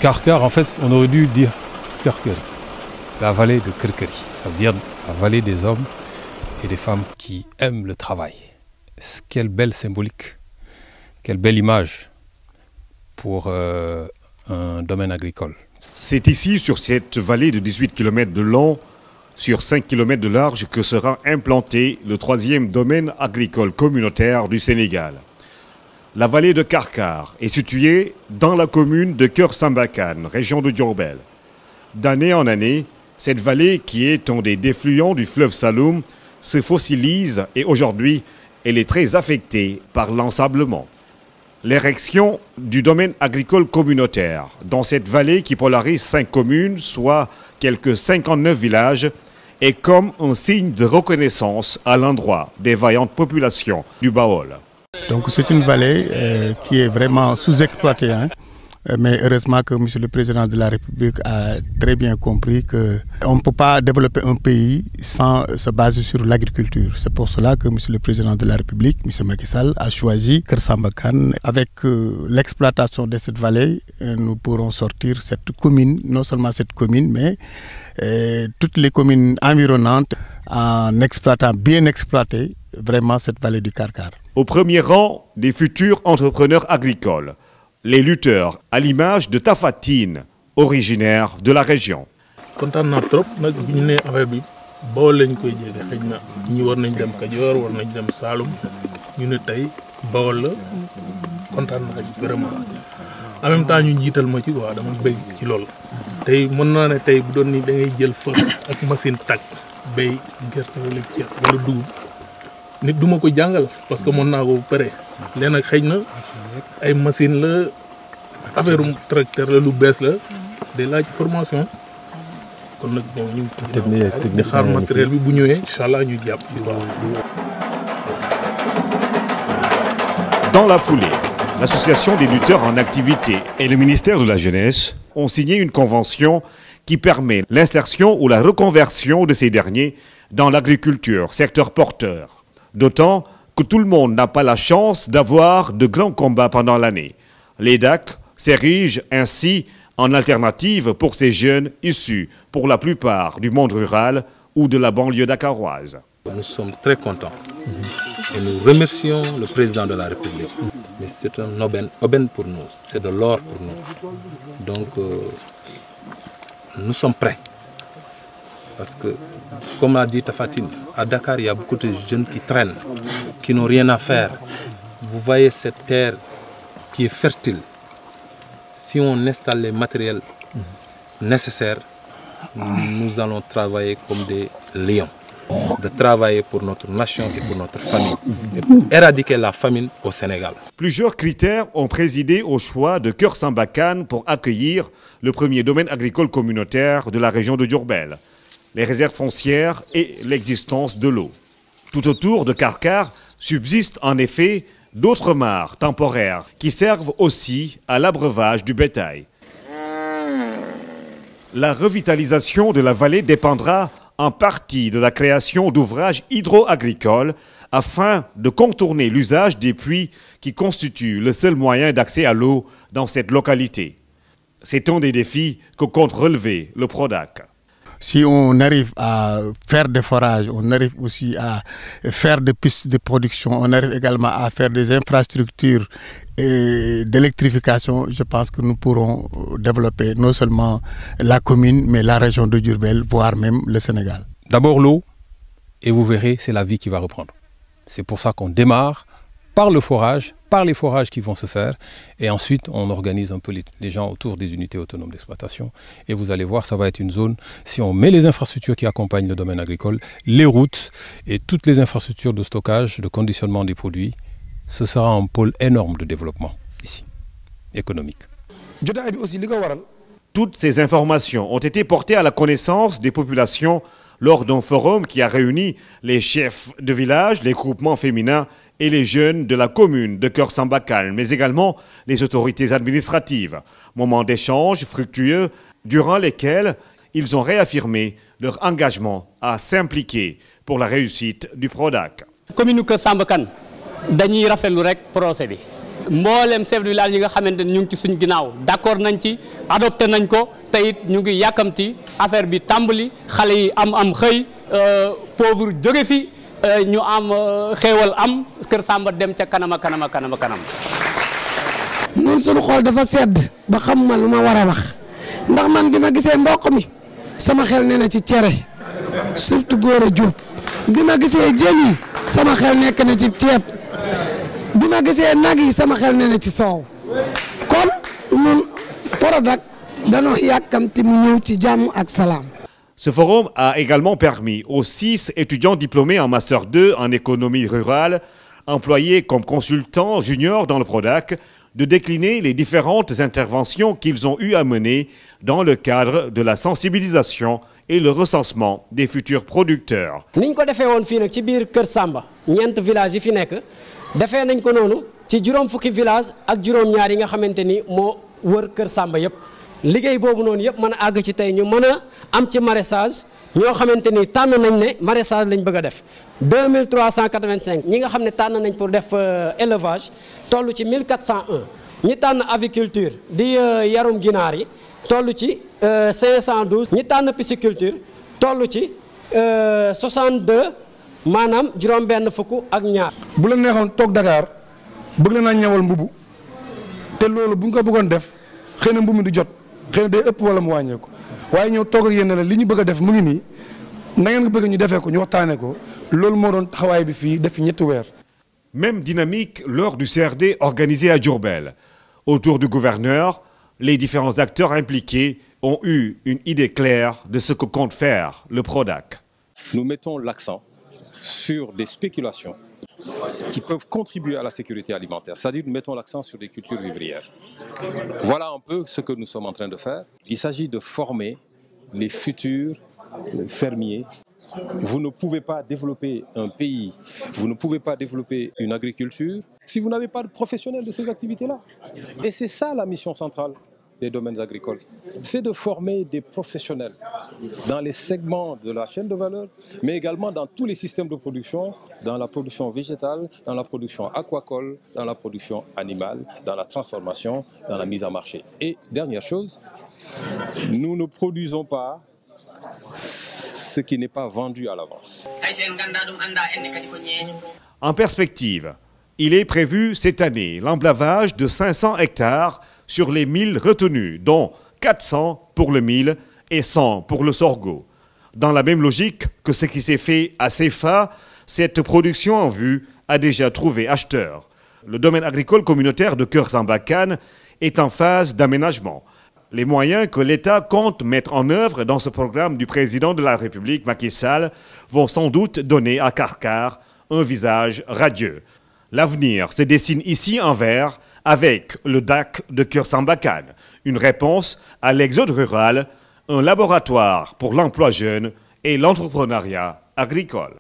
Karkar, en fait, on aurait dû dire Kırkari, la vallée de Kırkari. Ça veut dire la vallée des hommes et des femmes qui aiment le travail. Quelle belle symbolique, quelle belle image pour un domaine agricole. C'est ici, sur cette vallée de 18 km de long, sur 5 km de large, que sera implanté le 3e domaine agricole communautaire du Sénégal. La vallée de Karkar est située dans la commune de Keur Sambakane, région de Diourbel. D'année en année, cette vallée, qui est un des défluents du fleuve Saloum, se fossilise et aujourd'hui, elle est très affectée par l'ensablement. L'érection du domaine agricole communautaire dans cette vallée qui polarise 5 communes, soit quelques 59 villages, est comme un signe de reconnaissance à l'endroit des vaillantes populations du Baol. Donc c'est une vallée qui est vraiment sous-exploitée, hein. Mais heureusement que M. le Président de la République a très bien compris qu'on ne peut pas développer un pays sans se baser sur l'agriculture. C'est pour cela que M. le Président de la République, M. Macky Sall, a choisi Keur Sambakane. Avec l'exploitation de cette vallée, nous pourrons sortir cette commune, non seulement cette commune, mais toutes les communes environnantes en exploitant, bien exploiter vraiment cette vallée du Karkar. Au premier rang des futurs entrepreneurs agricoles, les lutteurs à l'image de Tafatine, originaire de la région. Kontaan naa trop nag bi ñu nee affaire bi Bawol lañ koy jëlee xëy na ñi war nañ dem Kajoor war nañ dem Saloum ñu ne tey Bawol la kontaan naa ci vraiment en même temps ñu jiital ma ci quoi dama béy ci loolu. tey mën naa ne tey bu doon ni da ngay jël fas ak machine tag béy gerte wala ceeb wala dugub nit du ma ko jàngal parce que mën naa ko pare léegi nag xëy na ay machine la affaire tracteur la lu bees la day laaj formation kon nag bon ñu di xaar matériel bi bu ñëwee inchallah ñu jàpp ci baax. Dans la foulée, l'association des lutteurs en activité et le ministère de la Jeunesse ont signé une convention qui permet l'insertion ou la reconversion de ces derniers dans l'agriculture, secteur porteur. D'autant que tout le monde n'a pas la chance d'avoir de grands combats pendant l'année. Les DAC s'érigent ainsi en alternative pour ces jeunes issus, pour la plupart, du monde rural ou de la banlieue dakaroise. Nous sommes très contents et nous remercions le président de la République. Mais c'est un aubaine pour nous, c'est de l'or pour nous. Donc nous sommes prêts. Parce que, comme a dit Tafatine, à Dakar, il y a beaucoup de jeunes qui traînent, qui n'ont rien à faire. Vous voyez cette terre qui est fertile. Si on installe les matériels nécessaires, nous allons travailler comme des lions. De travailler pour notre nation et pour notre famille. Et pour éradiquer la famine au Sénégal. Plusieurs critères ont présidé au choix de Keur Sambakane pour accueillir le premier domaine agricole communautaire de la région de Diourbel. Les réserves foncières et l'existence de l'eau. Tout autour de Karkar subsistent en effet d'autres mares temporaires qui servent aussi à l'abreuvage du bétail. La revitalisation de la vallée dépendra en partie de la création d'ouvrages hydro-agricoles afin de contourner l'usage des puits qui constituent le seul moyen d'accès à l'eau dans cette localité. C'est un des défis que compte relever le PRODAC. Si on arrive à faire des forages, on arrive aussi à faire des pistes de production, on arrive également à faire des infrastructures d'électrification, je pense que nous pourrons développer non seulement la commune, mais la région de Diourbel, voire même le Sénégal. D'abord l'eau, et vous verrez, c'est la vie qui va reprendre. C'est pour ça qu'on démarre par le forage, par les forages qui vont se faire, et ensuite on organise un peu les gens autour des unités autonomes d'exploitation. Et vous allez voir, ça va être une zone, si on met les infrastructures qui accompagnent le domaine agricole, les routes et toutes les infrastructures de stockage, de conditionnement des produits, ce sera un pôle énorme de développement ici, économique. Toutes ces informations ont été portées à la connaissance des populations lors d'un forum qui a réuni les chefs de village, les groupements féminins et les jeunes de la commune de Keur Sambakane, mais également les autorités administratives. Moment d'échange fructueux durant lesquels ils ont réaffirmé leur engagement à s'impliquer pour la réussite du PRODAC. Commune Keur Sambakane dañuy rafetlu rek procès bi mboolem chef de village yi nga xamante ni ñu ngi ci suñ ginnaaw d'accord nañ ci adopté nañ ko te it ñu ngi yàkkamti affaire bi tàmbali xale yi am xëy pauvre jóge fi ñu am xéewal am Kër Samba dem ca kanama kanama kanama kanam. ñun suñu xool dafa sedd ba xam ma lu ma war a wax ndax man bi ma gisee mboq mi sama xel nee na ci cere surtout góor a jóob bi ma gisee jën yi sama xel nekk na ci ceeb bi ma gisee nag yi sama xel nee na ci soow kon ñun Prodac danoo yàkkamti mu ñëw ci jàmm ak salaam. Ce forum a également permis aux 6 étudiants diplômés en Master 2 en économie rurale, employés comme consultants juniors dans le Prodac, de décliner les différentes interventions qu'ils ont eu à mener dans le cadre de la sensibilisation et le recensement des futurs producteurs. Niñ ko defee woon fii nag ci biir Kër Samba ñeent village yi fi nekk defee nañ ko noonu ci juróom fukki village ak juróom-ñaar yi nga xamante ni moo wër Kër Samba yëpp liggéey boobu noonu yëpp mën a àgg ci tey ñu mën a am ci maraîchage ñoo xamante ni tànn nañ ne maraîchage lañ bëgg a def 2385 ñi nga xam ne tànn nañ pour def élevage toll ci 1401 ñi tànn aviculture di yarum ginaar yi toll ci 512 ñi tànn pisciculture toll ci 62 maanaam juróom-benn fukk ak ñaar. bu la neexoon toog Dakar bëgg na naa ñëwal mbubu te loolu bu ñu ko bëggoon def xëy na mbubu mi du jot xëy na day ëpp wala mu wàññeeku waaye ñëw toog ak yéen la li ñu bëgg a def mu ngi nii na ngeen ko bëgg ñu defee ko ñu waxtaanee ko loolu moo doon taxawaay bi fii def fi ñetti weer. Même dynamique lors du CRD organisé à Diourbel. Autour du gouverneur, les différents acteurs impliqués ont eu une idée claire de ce que compte faire le Prodac. Nous mettons l'accent sur des spéculations qui peuvent contribuer à la sécurité alimentaire. C'est-à-dire nous mettons l'accent sur des cultures vivrières. Voilà un peu ce que nous sommes en train de faire. Il s'agit de former les futurs fermiers. Vous ne pouvez pas développer un pays, vous ne pouvez pas développer une agriculture si vous n'avez pas de professionnels de ces activités-là. Et c'est ça la mission centrale des domaines agricoles. C'est de former des professionnels dans les segments de la chaîne de valeur, mais également dans tous les systèmes de production, dans la production végétale, dans la production aquacole, dans la production animale, dans la transformation, dans la mise en marché. Et dernière chose, nous ne produisons pas ce qui n'est pas vendu à l'avance. En perspective, il est prévu cette année l'emblavage de 500 hectares sur les 1000 retenus, dont 400 pour le mil et 100 pour le sorgho. Dans la même logique que ce qui s'est fait à Sefa, cette production en vue a déjà trouvé acheteur. Le domaine agricole communautaire de Kër Samba Kane est en phase d'aménagement. Les moyens que l'État compte mettre en œuvre dans ce programme du président de la République, Macky Sall, vont sans doute donner à Karkar un visage radieux. L'avenir se dessine ici en vert avec le DAC de Kër Samba Kane, une réponse à l'exode rural, un laboratoire pour l'emploi jeune et l'entrepreneuriat agricole.